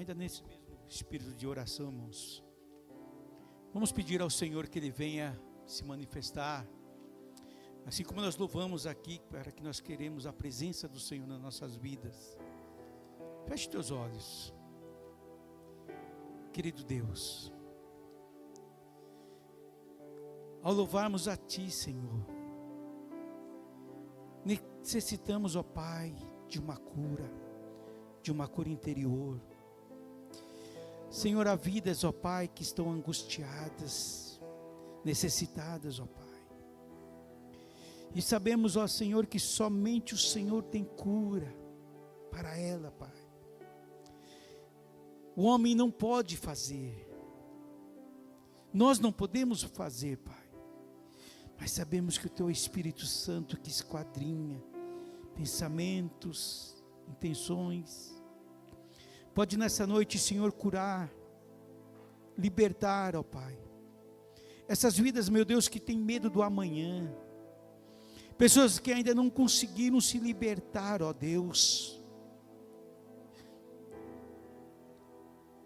ainda nesse mesmo espírito de oração, irmãos, vamos pedir ao Senhor que Ele venha se manifestar, assim como nós louvamos aqui, para que nós queremos a presença do Senhor nas nossas vidas. Feche teus olhos, querido Deus. Ao louvarmos a Ti, Senhor, necessitamos, ó Pai, de uma cura interior. Senhor, há vidas, ó Pai, que estão angustiadas, necessitadas, ó Pai. E sabemos, ó Senhor, que somente o Senhor tem cura para ela, Pai. O homem não pode fazer, nós não podemos fazer, Pai, mas sabemos que o Teu Espírito Santo que esquadrinha pensamentos, intenções, pode nessa noite, Senhor, curar, libertar, ó Pai, essas vidas, meu Deus, que têm medo do amanhã, pessoas que ainda não conseguiram se libertar, ó Deus,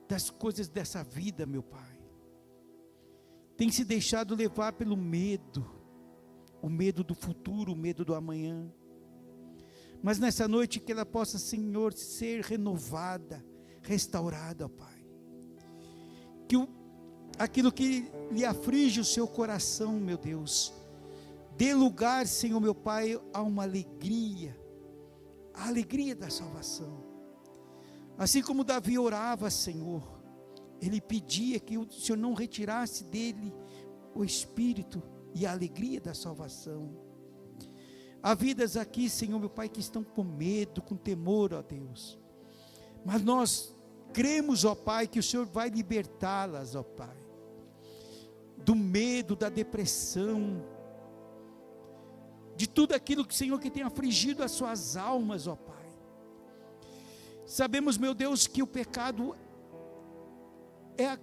das coisas dessa vida, meu Pai, tem se deixado levar pelo medo, o medo do futuro, o medo do amanhã. Mas nessa noite que ela possa, Senhor, ser renovada, restaurada, ó Pai. Que aquilo que lhe aflige o seu coração, meu Deus, dê lugar, Senhor, meu Pai, a uma alegria, a alegria da salvação. Assim como Davi orava, Senhor, ele pedia que o Senhor não retirasse dele o Espírito e a alegria da salvação. Há vidas aqui, Senhor, meu Pai, que estão com medo, com temor, ó Deus. Mas nós cremos, ó Pai, que o Senhor vai libertá-las, ó Pai, do medo, da depressão, de tudo aquilo que, Senhor, que tem afligido as suas almas, ó Pai. Sabemos, meu Deus, que o pecado é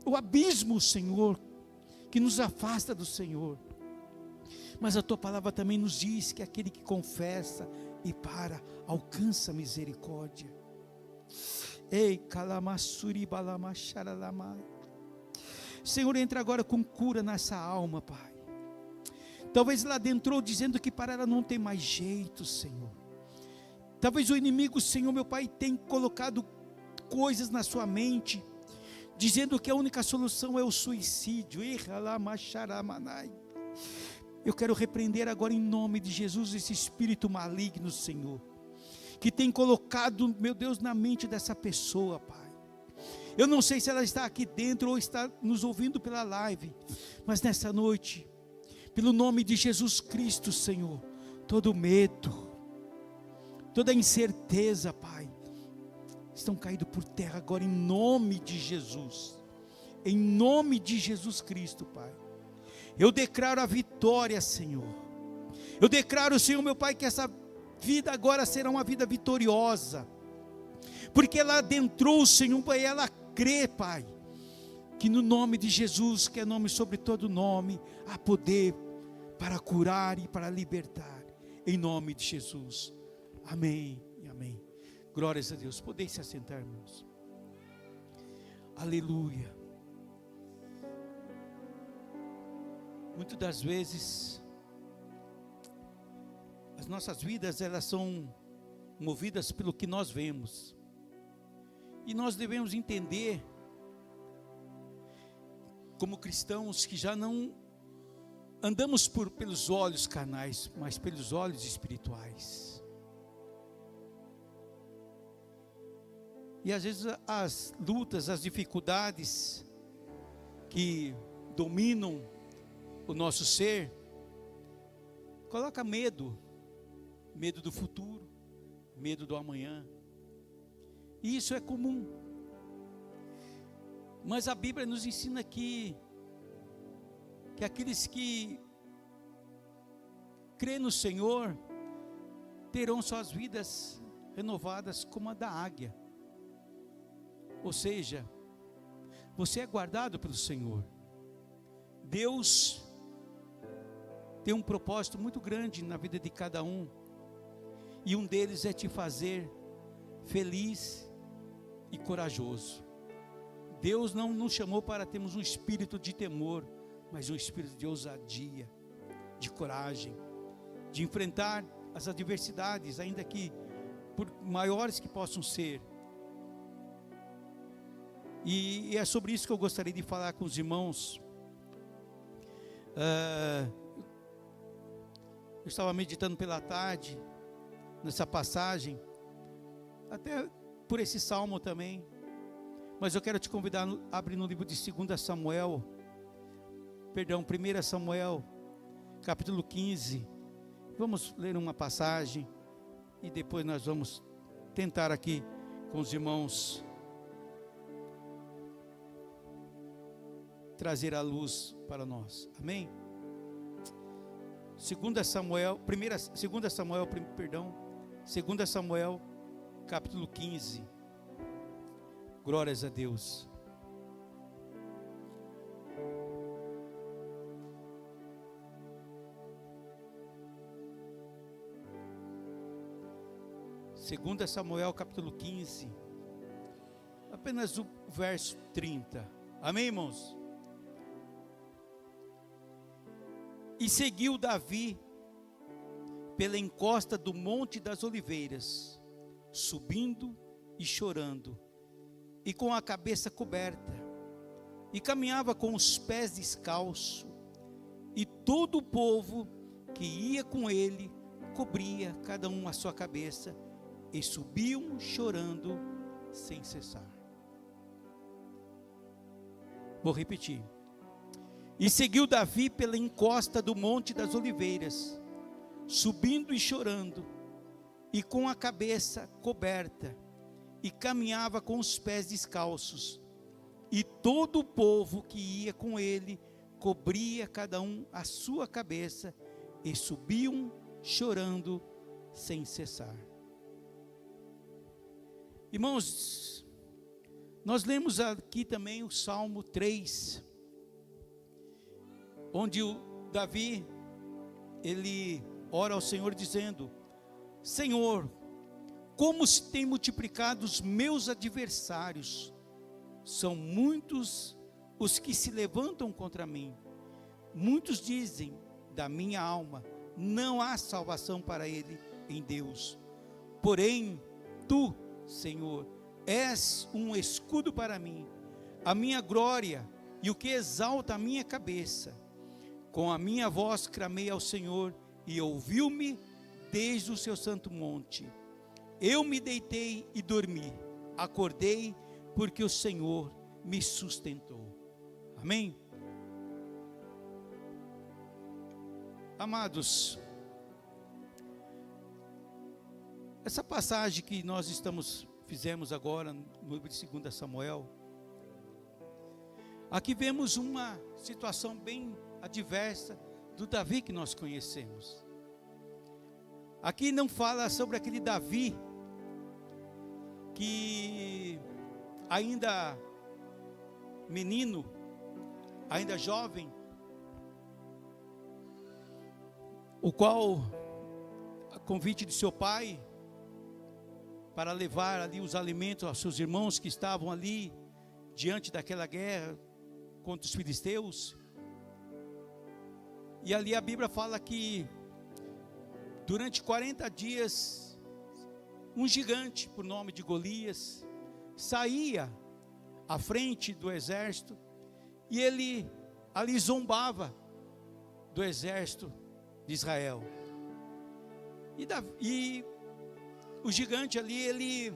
o abismo, Senhor, que nos afasta do Senhor. Mas a Tua palavra também nos diz que aquele que confessa e alcança misericórdia. Ei, calamassuri balamacharalamai. Senhor, entra agora com cura nessa alma, Pai. Talvez ela adentrou dizendo que para ela não tem mais jeito, Senhor. Talvez o inimigo, Senhor, meu Pai, tenha colocado coisas na sua mente, dizendo que a única solução é o suicídio. Eu quero repreender agora em nome de Jesus esse espírito maligno, Senhor, que tem colocado, meu Deus, na mente dessa pessoa, Pai. Eu não sei se ela está aqui dentro ou está nos ouvindo pela live, mas nessa noite, pelo nome de Jesus Cristo, Senhor, todo medo, toda incerteza, Pai, estão caídos por terra agora em nome de Jesus. Em nome de Jesus Cristo, Pai. Eu declaro a vitória, Senhor. Eu declaro, Senhor, meu Pai, que essa vida agora será uma vida vitoriosa. Porque ela adentrou, Senhor, Pai, ela crê, Pai, que no nome de Jesus, que é nome sobre todo nome, há poder para curar e para libertar. Em nome de Jesus. Amém e amém. Glórias a Deus. Podem se assentar, irmãos. Aleluia. Muitas das vezes, as nossas vidas, elas são movidas pelo que nós vemos. E nós devemos entender, como cristãos, que já não andamos pelos olhos carnais, mas pelos olhos espirituais. E às vezes as lutas, as dificuldades que dominam o nosso ser, coloca medo do futuro, medo do amanhã. E isso é comum. Mas a Bíblia nos ensina que aqueles que crê no Senhor terão suas vidas renovadas como a da águia. Ou seja, você é guardado pelo Senhor. Deus tem um propósito muito grande na vida de cada um, e um deles é te fazer feliz e corajoso. Deus não nos chamou para termos um espírito de temor, mas um espírito de ousadia, de coragem, de enfrentar as adversidades, ainda que por maiores que possam ser. E é sobre isso que eu gostaria de falar com os irmãos. Eu estava meditando pela tarde nessa passagem, até por esse salmo também, mas eu quero te convidar a abrir no livro de 1 Samuel, capítulo 15, vamos ler uma passagem, e depois nós vamos tentar aqui com os irmãos trazer a luz para nós, amém? 2 Samuel, capítulo 15, glórias a Deus. Segunda Samuel capítulo 15, apenas o verso 30, amém, irmãos? E seguiu Davi pela encosta do Monte das Oliveiras, subindo e chorando, e com a cabeça coberta, e caminhava com os pés descalços, e todo o povo que ia com ele cobria cada um a sua cabeça, e subiam chorando sem cessar. Vou repetir. E seguiu Davi pela encosta do Monte das Oliveiras, subindo e chorando, e com a cabeça coberta, e caminhava com os pés descalços, e todo o povo que ia com ele cobria cada um a sua cabeça, e subiam chorando sem cessar. Irmãos, nós lemos aqui também o Salmo 3, onde o Davi, ele ora ao Senhor dizendo: Senhor, como se tem multiplicado os meus adversários, são muitos os que se levantam contra mim, muitos dizem da minha alma, não há salvação para ele em Deus, porém tu, Senhor, és um escudo para mim, a minha glória e o que exalta a minha cabeça. Com a minha voz clamei ao Senhor, e ouviu-me desde o seu santo monte. Eu me deitei e dormi, acordei, porque o Senhor me sustentou. Amém? Amados, essa passagem que nós fizemos agora no livro de 2 Samuel, aqui vemos uma situação bem adversa do Davi que nós conhecemos. Aqui não fala sobre aquele Davi que ainda menino, ainda jovem, o qual, a convite de seu pai, para levar ali os alimentos aos seus irmãos que estavam ali diante daquela guerra contra os filisteus. E ali a Bíblia fala que durante 40 dias um gigante por nome de Golias saía à frente do exército, e ele ali zombava do exército de Israel. E o gigante ali, ele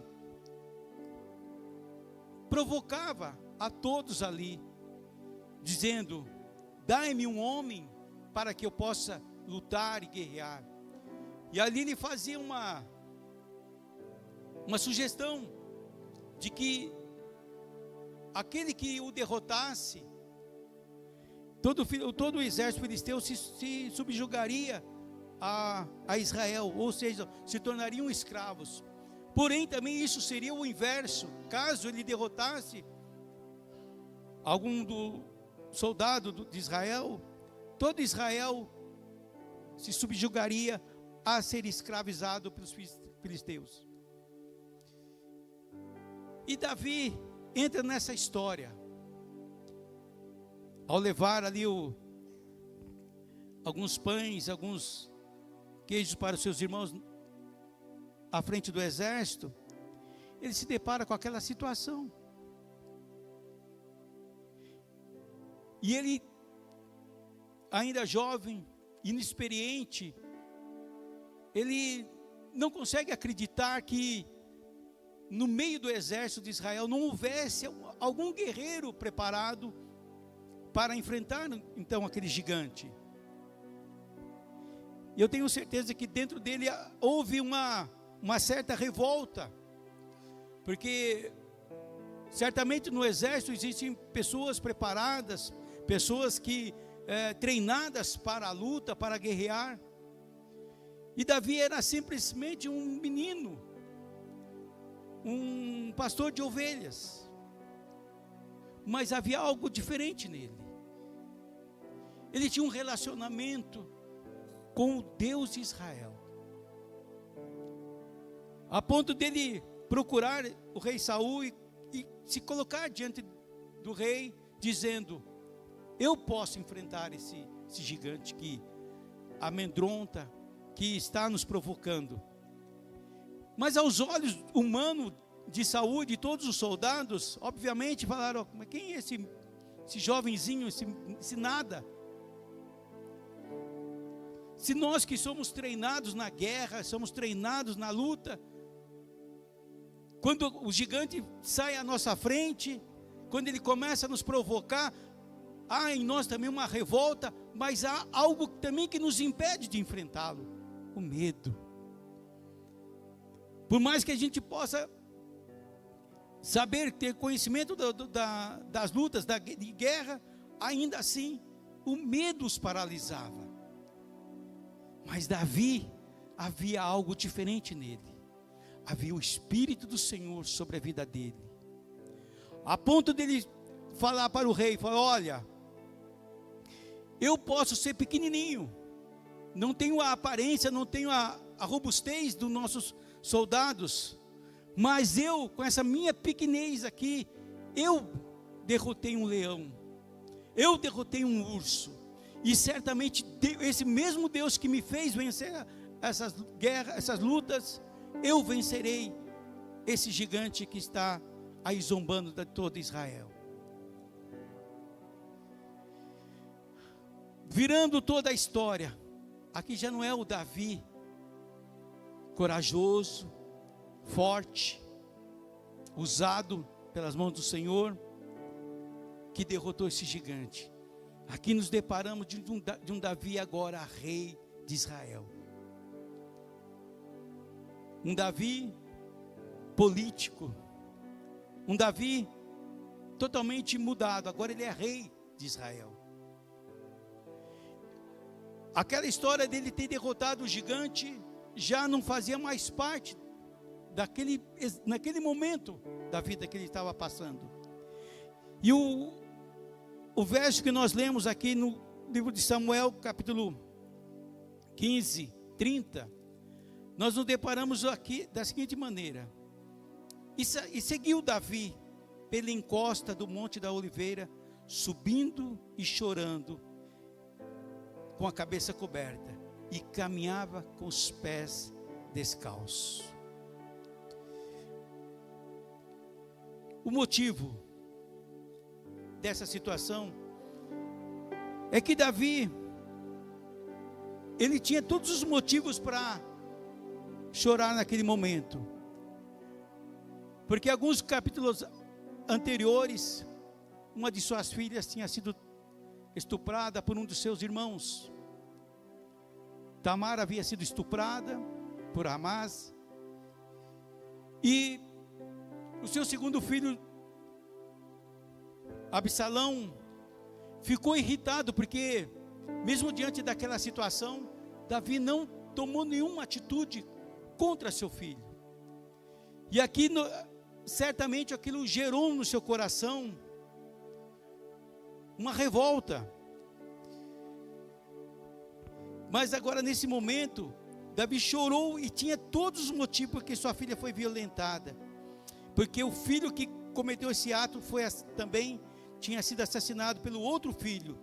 provocava a todos ali, dizendo: dai-me um homem para que eu possa lutar e guerrear. E ali ele fazia uma sugestão de que aquele que o derrotasse, todo o exército filisteu se subjugaria a Israel, ou seja, se tornariam escravos. Porém também isso seria o inverso, caso ele derrotasse algum do soldado de Israel, todo Israel se subjugaria a ser escravizado pelos filisteus. E Davi entra nessa história, ao levar ali alguns pães, alguns queijos para os seus irmãos à frente do exército, ele se depara com aquela situação. E ele, ainda jovem, inexperiente, ele não consegue acreditar que no meio do exército de Israel não houvesse algum guerreiro preparado para enfrentar então aquele gigante. E eu tenho certeza que dentro dele houve uma certa revolta, porque certamente no exército existem pessoas preparadas, pessoas que treinadas para a luta, para guerrear. E Davi era simplesmente um menino, um pastor de ovelhas, mas havia algo diferente nele. Ele tinha um relacionamento com o Deus de Israel, a ponto dele procurar o rei Saul e se colocar diante do rei, dizendo: eu posso enfrentar esse gigante que amedronta, que está nos provocando. Mas aos olhos humanos de Saul, de todos os soldados, obviamente falaram: mas quem é esse jovenzinho, esse nada? Se nós que somos treinados na guerra, somos treinados na luta, quando o gigante sai à nossa frente, quando ele começa a nos provocar, há em nós também uma revolta, mas há algo também que nos impede de enfrentá-lo: o medo. Por mais que a gente possa saber, ter conhecimento das lutas, de guerra, ainda assim o medo os paralisava. Mas Davi, havia algo diferente nele, havia o Espírito do Senhor sobre a vida dele, a ponto dele falar para o rei: olha, eu posso ser pequenininho, não tenho a aparência, não tenho a robustez dos nossos soldados, mas eu, com essa minha pequenez aqui, eu derrotei um leão, eu derrotei um urso, e certamente esse mesmo Deus que me fez vencer essas guerras, essas lutas, eu vencerei esse gigante que está aí zombando de todo Israel. Virando toda a história, aqui já não é o Davi corajoso, forte, usado pelas mãos do Senhor, que derrotou esse gigante. Aqui nos deparamos de um Davi agora rei de Israel, um Davi político, um Davi totalmente mudado. Agora ele é rei de Israel. Aquela história dele ter derrotado o gigante já não fazia mais parte naquele momento da vida que ele estava passando. E o verso que nós lemos aqui no livro de Samuel, capítulo 15, 30, nós nos deparamos aqui da seguinte maneira: e seguiu Davi pela encosta do Monte da Oliveira, subindo e chorando, com a cabeça coberta, e caminhava com os pés descalços. O motivo dessa situação é que Davi, ele tinha todos os motivos para chorar naquele momento, porque alguns capítulos anteriores, uma de suas filhas tinha sido estuprada por um dos seus irmãos. Tamar havia sido estuprada por Amás, e o seu segundo filho, Absalão, ficou irritado, porque mesmo diante daquela situação, Davi não tomou nenhuma atitude contra seu filho. E aqui, certamente aquilo gerou no seu coração uma revolta. Mas agora, nesse momento, Davi chorou e tinha todos os motivos porque sua filha foi violentada. porque o filho que cometeu esse ato também tinha sido assassinado pelo outro filho,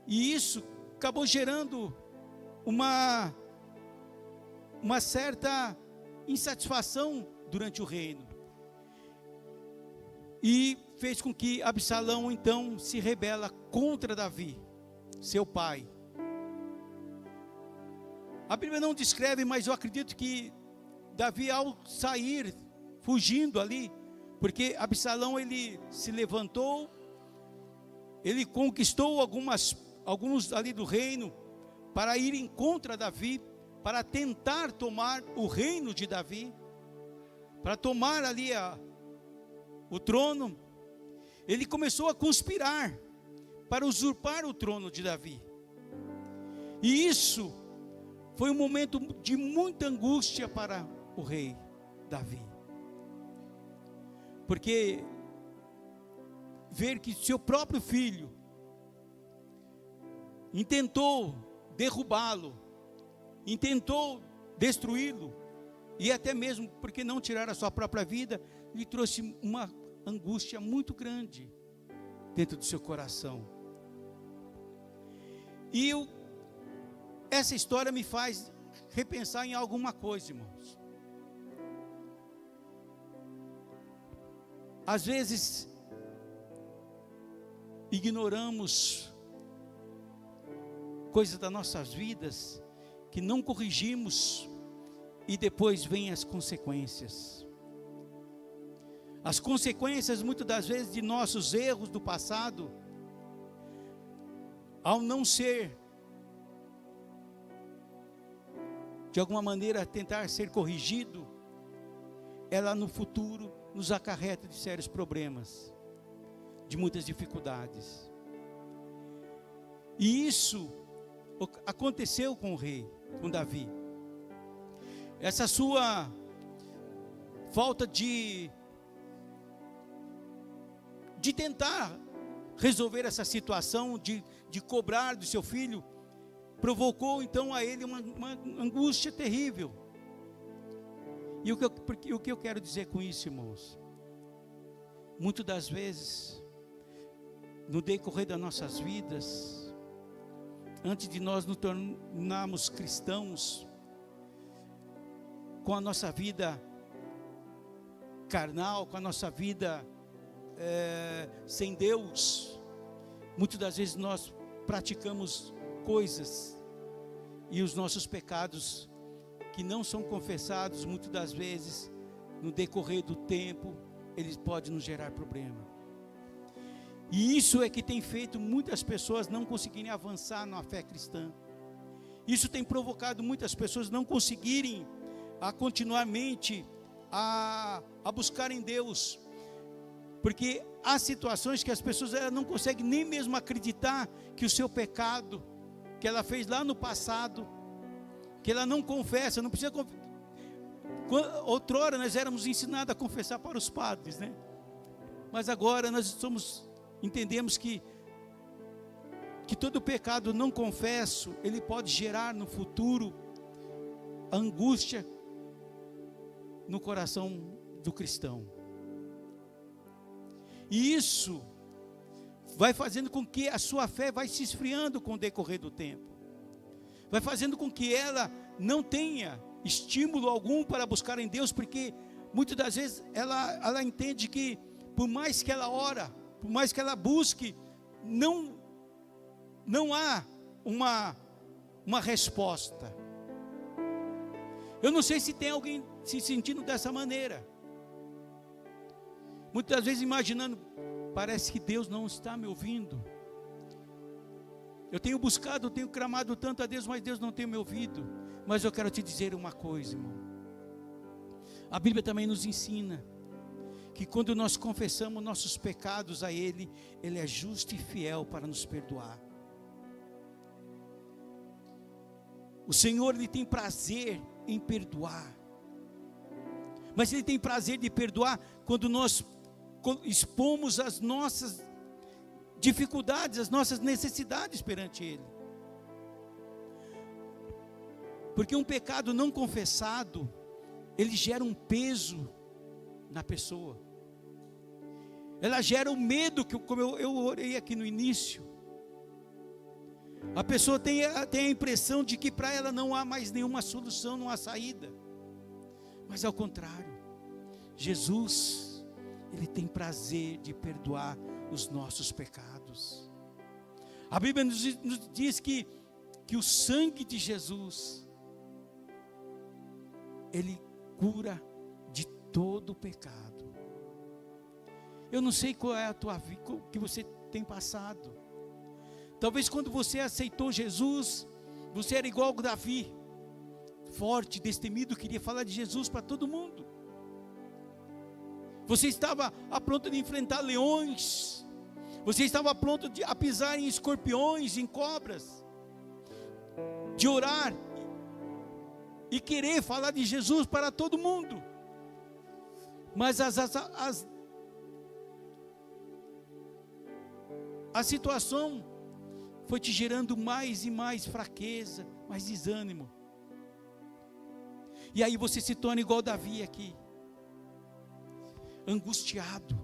e isso acabou gerando uma certa insatisfação durante o reino, e fez com que Absalão então se rebela contra Davi, seu pai. A Bíblia não descreve, mas eu acredito que Davi, ao sair, fugindo ali, porque Absalão, ele se levantou, ele conquistou alguns ali do reino, para ir contra Davi, para tentar tomar o reino de Davi, para tomar ali o trono. Ele começou a conspirar para usurpar o trono de Davi, e isso foi um momento de muita angústia para o rei Davi, porque ver que seu próprio filho intentou derrubá-lo, intentou destruí-lo, e até mesmo porque não tirar a sua própria vida, lhe trouxe uma angústia muito grande dentro do seu coração. E essa história me faz repensar em alguma coisa, irmãos. Às vezes ignoramos coisas das nossas vidas que não corrigimos, e depois vêm as consequências. As consequências, muitas das vezes, de nossos erros do passado, ao não ser, de alguma maneira, tentar ser corrigido, ela no futuro nos acarreta de sérios problemas, de muitas dificuldades. E isso aconteceu com o rei, com Davi. Essa sua falta de tentar resolver essa situação, de cobrar do seu filho, provocou então a ele uma angústia terrível. E o que eu quero dizer com isso, irmãos? Muitas das vezes, no decorrer das nossas vidas, antes de nós nos tornarmos cristãos, com a nossa vida carnal, com a nossa vida sem Deus, muitas das vezes nós praticamos coisas, e os nossos pecados que não são confessados, muitas das vezes, no decorrer do tempo, eles podem nos gerar problema. E isso é que tem feito muitas pessoas não conseguirem avançar na fé cristã. Isso tem provocado muitas pessoas não conseguirem continuamente a buscarem Deus, porque há situações que as pessoas não conseguem nem mesmo acreditar que o seu pecado, que ela fez lá no passado, que ela não confessa, não precisa confessar. Outrora nós éramos ensinados a confessar para os padres, né? Mas agora nós entendemos que todo pecado não confesso, ele pode gerar no futuro angústia no coração do cristão. E isso vai fazendo com que a sua fé vai se esfriando com o decorrer do tempo. Vai fazendo com que ela não tenha estímulo algum para buscar em Deus, porque muitas das vezes ela entende que por mais que ela ora, por mais que ela busque, não há uma resposta. Eu não sei se tem alguém se sentindo dessa maneira, muitas vezes imaginando, parece que Deus não está me ouvindo. Eu tenho buscado, eu tenho clamado tanto a Deus, mas Deus não tem me ouvido. Mas eu quero te dizer uma coisa, irmão. A Bíblia também nos ensina que quando nós confessamos nossos pecados a Ele, Ele é justo e fiel para nos perdoar. O Senhor, Ele tem prazer em perdoar. Mas Ele tem prazer de perdoar quando nós expomos as nossas dificuldades, as nossas necessidades perante Ele. Porque um pecado não confessado, ele gera um peso na pessoa. Ela gera o medo, como eu orei aqui no início. A pessoa tem a impressão de que para ela não há mais nenhuma solução, não há saída. Mas ao contrário, Jesus, Ele tem prazer de perdoar os nossos pecados. A Bíblia nos diz que o sangue de Jesus, Ele cura de todo o pecado. Eu não sei qual é a tua vida, o que você tem passado. Talvez quando você aceitou Jesus, você era igual a Davi, forte, destemido, queria falar de Jesus para todo mundo. Você estava a ponto de enfrentar leões, você estava pronto a pisar em escorpiões, em cobras, de orar e querer falar de Jesus para todo mundo. Mas a situação foi te gerando mais e mais fraqueza, mais desânimo. E aí você se torna igual Davi aqui, angustiado,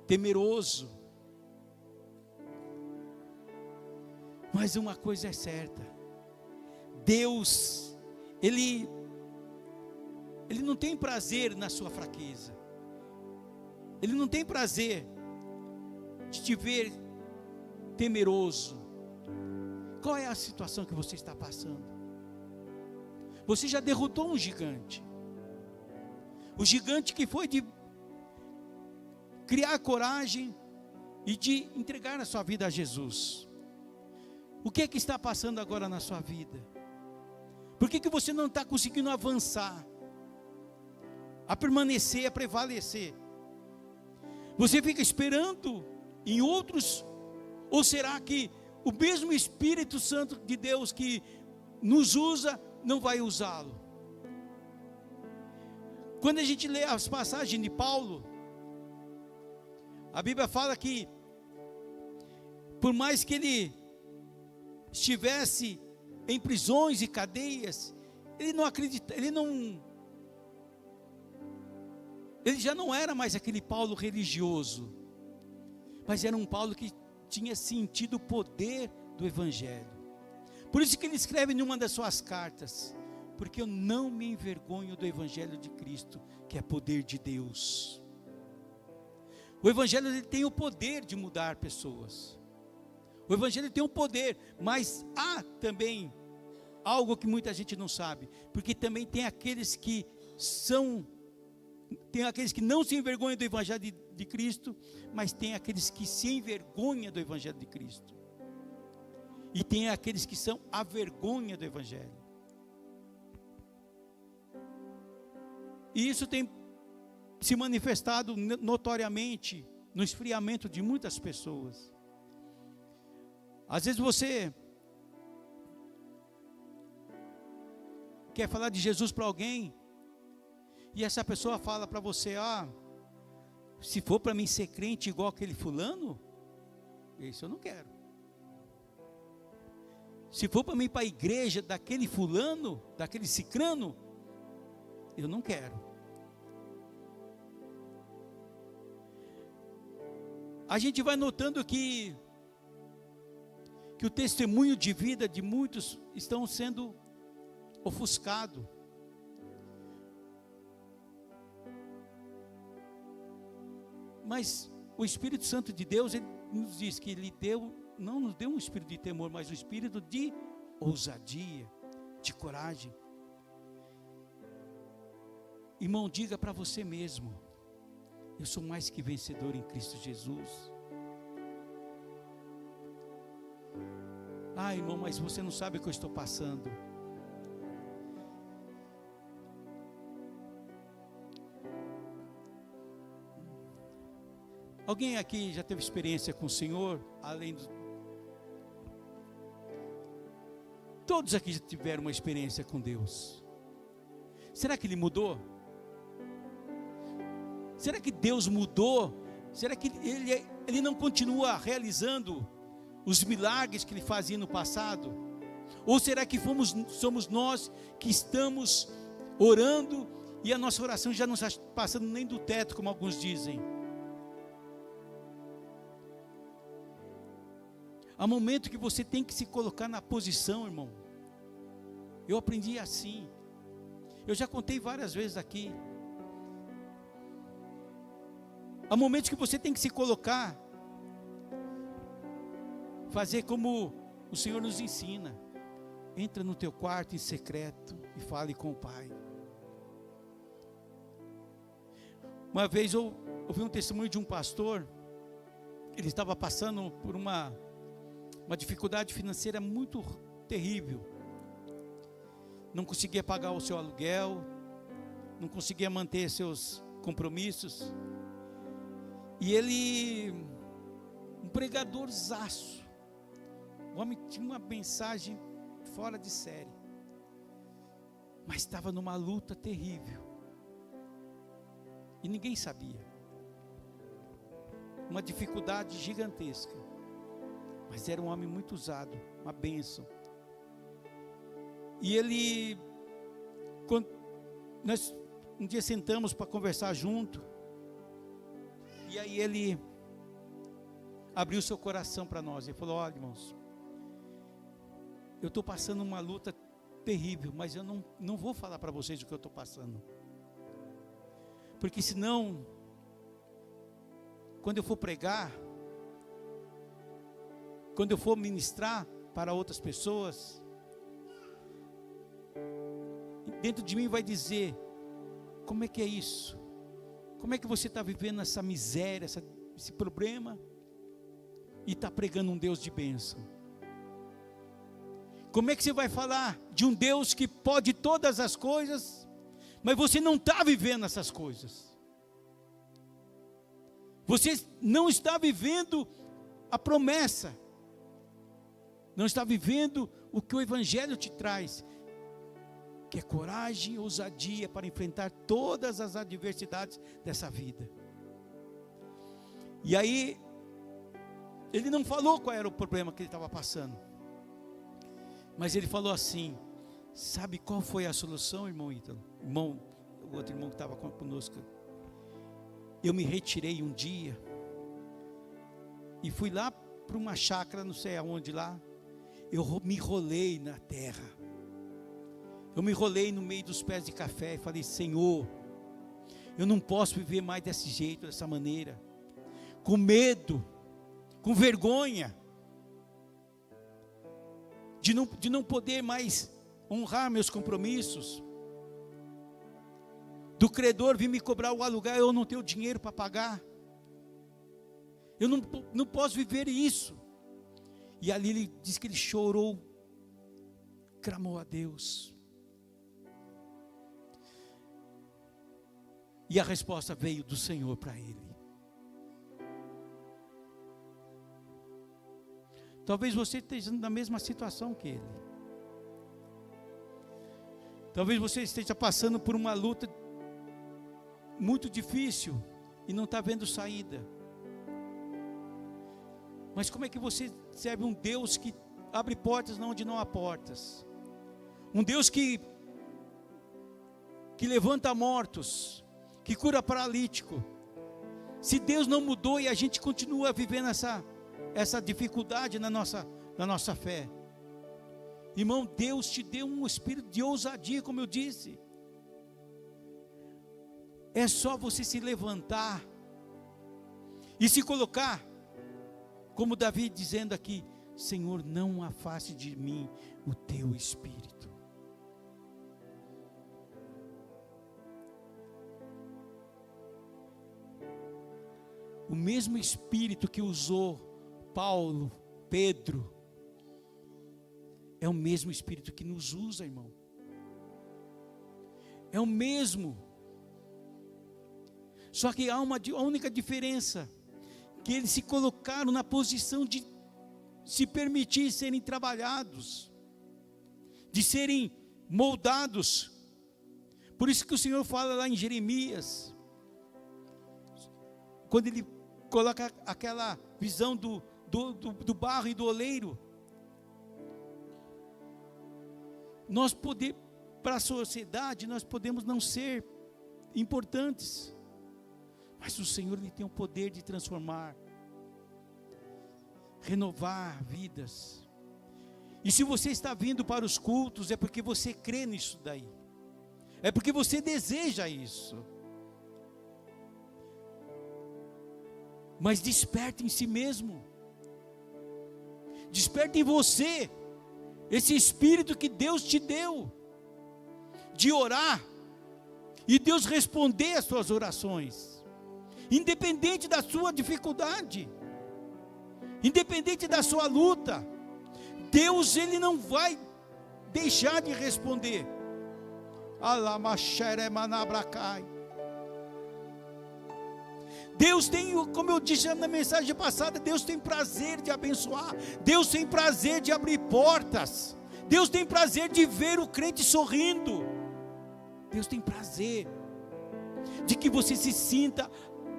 temeroso. Mas uma coisa é certa: Deus, Ele não tem prazer na sua fraqueza. Ele não tem prazer de te ver temeroso. Qual é a situação que você está passando? Você já derrotou um gigante. O gigante que foi de criar coragem e de entregar a sua vida a Jesus. O que é que está passando agora na sua vida? Por que você não está conseguindo avançar, a permanecer, a prevalecer? Você fica esperando em outros? Ou será que o mesmo Espírito Santo de Deus que nos usa, não vai usá-lo? Quando a gente lê as passagens de Paulo, a Bíblia fala que, por mais que ele estivesse em prisões e cadeias, ele não acredita, ele já não era mais aquele Paulo religioso, mas era um Paulo que tinha sentido o poder do Evangelho. Por isso que ele escreve em uma das suas cartas: porque eu não me envergonho do Evangelho de Cristo, que é poder de Deus. O Evangelho, ele tem o poder de mudar pessoas. O Evangelho tem um poder, mas há também algo que muita gente não sabe, porque também tem aqueles que não se envergonham do Evangelho de Cristo, mas tem aqueles que se envergonham do Evangelho de Cristo, e tem aqueles que são a vergonha do Evangelho. E isso tem se manifestado notoriamente no esfriamento de muitas pessoas. Às vezes você quer falar de Jesus para alguém, e essa pessoa fala para você: se for para mim ser crente igual aquele fulano, isso eu não quero. Se for para mim ir para a igreja daquele fulano, daquele cicrano, eu não quero. A gente vai notando que o testemunho de vida de muitos estão sendo ofuscado. Mas o Espírito Santo de Deus, ele nos diz que Ele não nos deu um espírito de temor, mas um espírito de ousadia, de coragem. Irmão, diga para você mesmo: eu sou mais que vencedor em Cristo Jesus. Irmão, mas você não sabe o que eu estou passando. Alguém aqui já teve experiência com o Senhor? Todos aqui já tiveram uma experiência com Deus. Será que Ele mudou? Será que Deus mudou? Será que Ele não continua realizando os milagres que Ele fazia no passado? Ou será que somos nós que estamos orando e a nossa oração já não está passando nem do teto, como alguns dizem. Há momento que você tem que se colocar na posição, irmão. Eu aprendi assim. Eu já contei várias vezes aqui. Há momentos que você tem que se colocar, fazer como o Senhor nos ensina. Entra no teu quarto em secreto e fale com o Pai. Uma vez eu ouvi um testemunho de um pastor. Ele estava passando por uma dificuldade financeira muito terrível. Não conseguia pagar o seu aluguel, não conseguia manter seus compromissos. E ele, um pregadorzaço, o homem tinha uma mensagem fora de série, mas estava numa luta terrível, e ninguém sabia, uma dificuldade gigantesca, mas era um homem muito usado, uma bênção. E ele, quando nós um dia sentamos para conversar junto, e aí ele abriu seu coração para nós, ele falou: olha, irmãos, eu estou passando uma luta terrível, mas eu não vou falar para vocês o que eu estou passando, porque senão, quando eu for pregar, quando eu for ministrar para outras pessoas, dentro de mim vai dizer: como é que é isso? Como é que você está vivendo essa miséria, esse problema, e está pregando um Deus de bênção? Como é que você vai falar de um Deus que pode todas as coisas, mas você não está vivendo essas coisas? Você não está vivendo a promessa, não está vivendo o que o Evangelho te traz, que é coragem e ousadia para enfrentar todas as adversidades dessa vida. E aí, ele não falou qual era o problema que ele estava passando, mas ele falou assim: sabe qual foi a solução, irmão Ítalo? O outro irmão que estava conosco. Eu me retirei um dia, e fui lá para uma chácara, não sei aonde lá, eu me enrolei na terra, eu me enrolei no meio dos pés de café, e falei: Senhor, eu não posso viver mais desse jeito, dessa maneira, com medo, com vergonha, de não poder mais honrar meus compromissos, do credor vir me cobrar o aluguel, eu não tenho dinheiro para pagar, eu não posso viver isso. E ali ele diz que ele chorou, clamou a Deus, e a resposta veio do Senhor para ele. Talvez você esteja na mesma situação que ele. Talvez você esteja passando por uma luta muito difícil e não está vendo saída. Mas como é que você serve um Deus que abre portas onde não há portas? Um Deus que levanta mortos, que cura paralítico. Se Deus não mudou e a gente continua vivendo essa dificuldade na nossa fé, irmão, Deus te deu um espírito de ousadia, como eu disse. É só você se levantar e se colocar, como Davi dizendo aqui: Senhor, não afaste de mim o teu espírito. O mesmo espírito que usou Paulo, Pedro, é o mesmo espírito que nos usa, irmão. É o mesmo. Só que há a única diferença, que eles se colocaram na posição de se permitir serem trabalhados, de serem moldados. Por isso que o Senhor fala lá em Jeremias, quando ele coloca aquela visão do barro e do oleiro. Nós podemos, para a sociedade, nós podemos não ser importantes, mas o Senhor, Ele tem o poder de transformar, renovar vidas. E se você está vindo para os cultos, é porque você crê nisso daí, é porque você deseja isso. Mas desperte em si mesmo, desperte em você, esse espírito que Deus te deu, de orar, e Deus responder às suas orações, independente da sua dificuldade, independente da sua luta. Deus, Ele não vai deixar de responder. Deus tem, como eu disse na mensagem passada, Deus tem prazer de abençoar, Deus tem prazer de abrir portas, Deus tem prazer de ver o crente sorrindo, Deus tem prazer de que você se sinta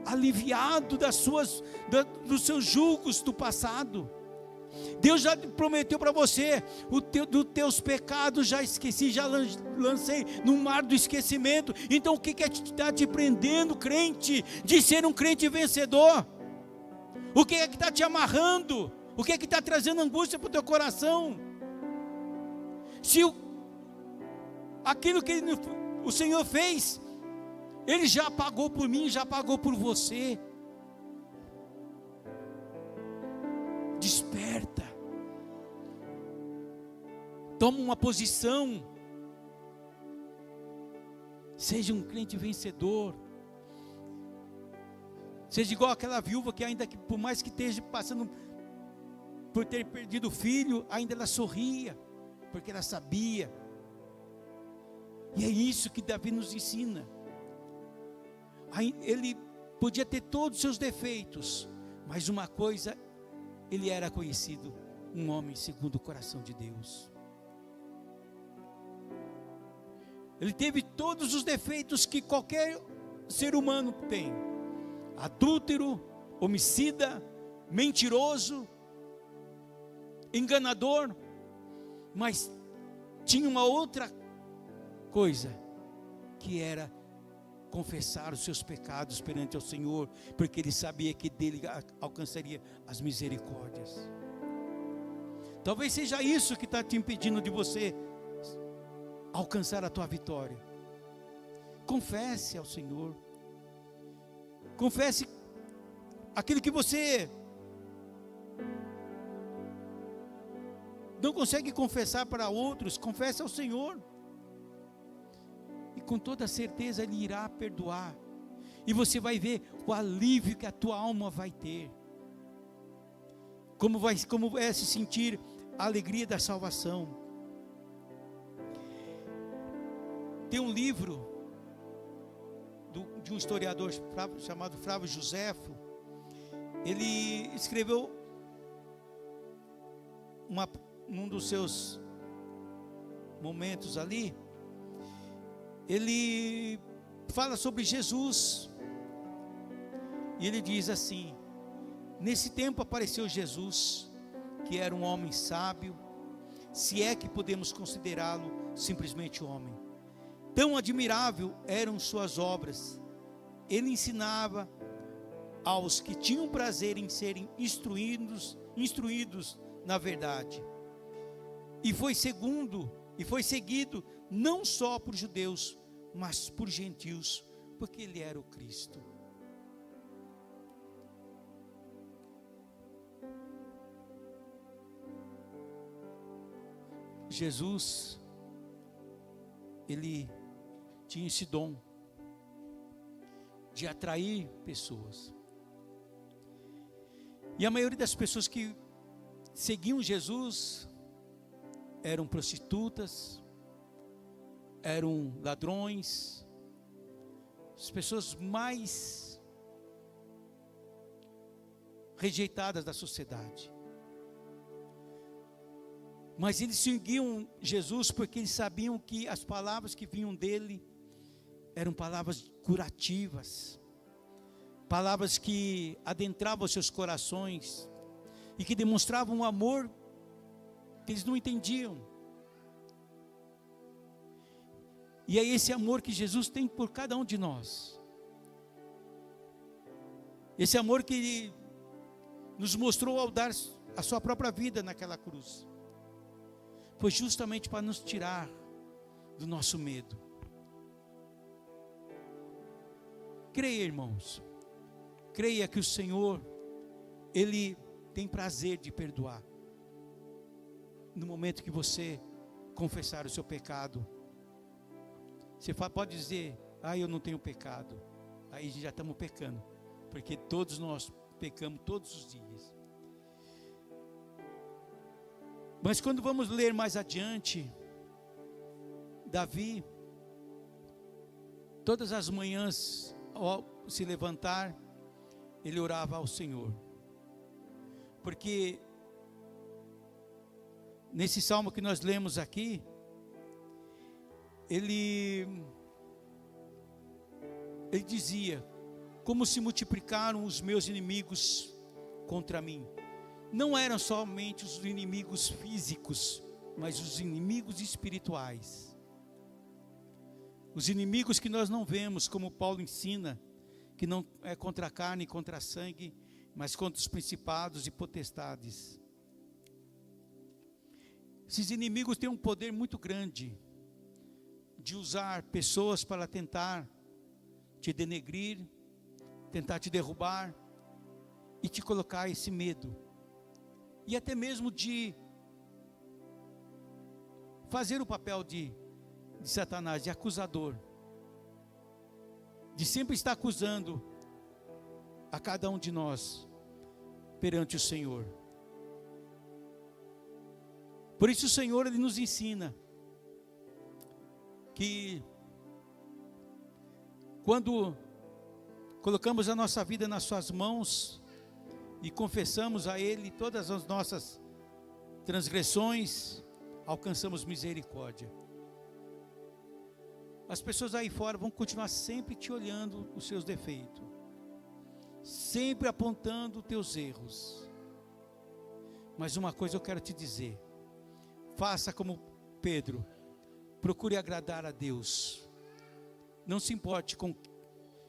aliviado dos seus julgos do passado. Deus já prometeu para você, dos teus pecados já esqueci, já lancei no mar do esquecimento. Então o que está te prendendo, crente, de ser um crente vencedor? O que está te amarrando? O que está trazendo angústia para o teu coração? Se aquilo que o Senhor fez, Ele já pagou por mim, já pagou por você. Desperta, toma uma posição, seja um crente vencedor, seja igual aquela viúva que ainda que, por mais que esteja passando por ter perdido o filho, ainda ela sorria, porque ela sabia. E é isso que Davi nos ensina. Ele podia ter todos os seus defeitos, mas uma coisa, ele era conhecido, um homem segundo o coração de Deus. Ele teve todos os defeitos que qualquer ser humano tem: adúltero, homicida, mentiroso, enganador, mas tinha uma outra coisa, que era confessar os seus pecados perante o Senhor, porque ele sabia que dele alcançaria as misericórdias. Talvez seja isso que está te impedindo de você alcançar a tua vitória. Confesse ao Senhor, confesse aquilo que você não consegue confessar para outros, confesse ao Senhor. E com toda certeza Ele irá perdoar. E você vai ver o alívio que a tua alma vai ter. Como é se sentir a alegria da salvação. Tem um livro de um historiador chamado Flávio Joséfo. Ele escreveu num dos seus momentos ali, ele fala sobre Jesus, e ele diz assim: nesse tempo apareceu Jesus, que era um homem sábio, se é que podemos considerá-lo simplesmente homem. Tão admirável eram suas obras. Ele ensinava aos que tinham prazer em serem instruídos na verdade. E foi seguido não só por judeus, mas por gentios, porque ele era o Cristo. Jesus, ele tinha esse dom de atrair pessoas. E a maioria das pessoas que seguiam Jesus eram prostitutas, eram ladrões, as pessoas mais rejeitadas da sociedade. Mas eles seguiam Jesus porque eles sabiam que as palavras que vinham dele eram palavras curativas, palavras que adentravam os seus corações e que demonstravam um amor que eles não entendiam. E é esse amor que Jesus tem por cada um de nós. Esse amor que Ele nos mostrou ao dar a sua própria vida naquela cruz. Foi justamente para nos tirar do nosso medo. Creia, irmãos. Creia que o Senhor, Ele tem prazer de perdoar. No momento que você confessar o seu pecado. Você pode dizer, eu não tenho pecado. Aí já estamos pecando. Porque todos nós pecamos todos os dias. Mas quando vamos ler mais adiante, Davi, todas as manhãs, ao se levantar, ele orava ao Senhor. Porque nesse salmo que nós lemos aqui, ele dizia: como se multiplicaram os meus inimigos contra mim. Não eram somente os inimigos físicos, mas os inimigos espirituais. Os inimigos que nós não vemos, como Paulo ensina, que não é contra a carne e contra a sangue, mas contra os principados e potestades. Esses inimigos têm um poder muito grande de usar pessoas para tentar te denegrir, tentar te derrubar e te colocar esse medo. E até mesmo de fazer o papel de Satanás, de acusador. De sempre estar acusando a cada um de nós perante o Senhor. Por isso o Senhor, Ele nos ensina que quando colocamos a nossa vida nas suas mãos e confessamos a Ele todas as nossas transgressões, alcançamos misericórdia. As pessoas aí fora vão continuar sempre te olhando os seus defeitos, sempre apontando os teus erros. Mas uma coisa eu quero te dizer: faça como Pedro, procure agradar a Deus. Não se importe com o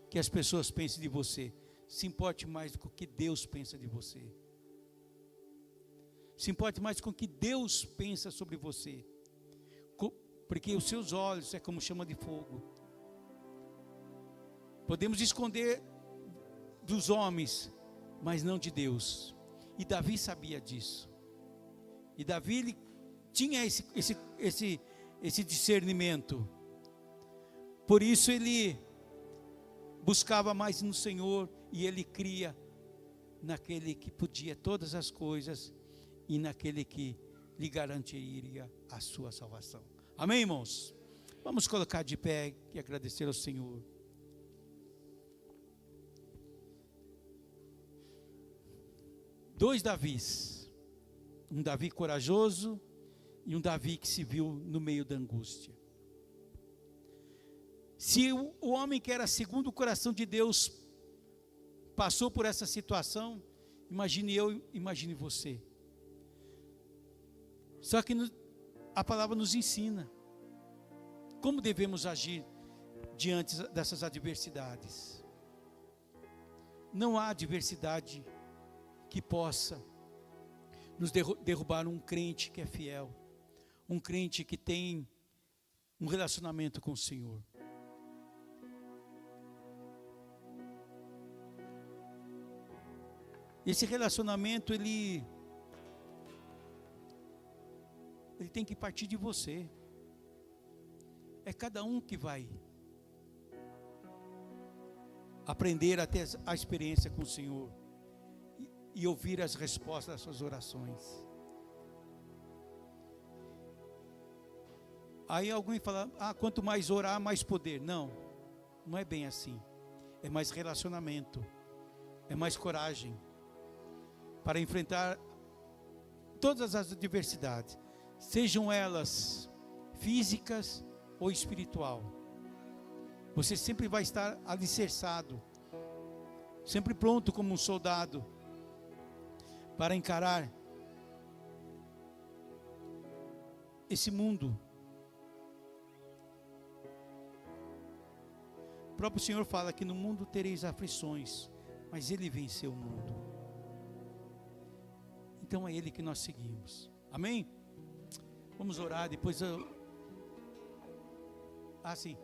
que as pessoas pensem de você, se importe mais com o que Deus pensa de você. Se importe mais com o que Deus pensa sobre você, porque os seus olhos é como chama de fogo. Podemos esconder dos homens, mas não de Deus. E Davi sabia disso. E Davi, ele tinha esse discernimento. Por isso ele buscava mais no Senhor, e ele cria naquele que podia todas as coisas e naquele que lhe garantiria a sua salvação. Amém, irmãos? Vamos colocar de pé e agradecer ao Senhor. Dois Davis, um Davi corajoso e um Davi que se viu no meio da angústia. Se o homem que era segundo o coração de Deus passou por essa situação, imagine eu, imagine você. Só que a palavra nos ensina como devemos agir diante dessas adversidades. Não há adversidade que possa nos derrubar um crente que é fiel, um crente que tem um relacionamento com o Senhor. Esse relacionamento, ele tem que partir de você. É cada um que vai aprender a ter a experiência com o Senhor e ouvir as respostas das suas orações. Aí alguém fala: quanto mais orar, mais poder. Não, não é bem assim. É mais relacionamento, é mais coragem para enfrentar todas as adversidades, sejam elas físicas ou espiritual. Você sempre vai estar alicerçado, sempre pronto como um soldado para encarar esse mundo. próprio Senhor fala que no mundo tereis aflições, mas Ele venceu o mundo. Então é Ele que nós seguimos. Amém? Vamos orar, depois sim.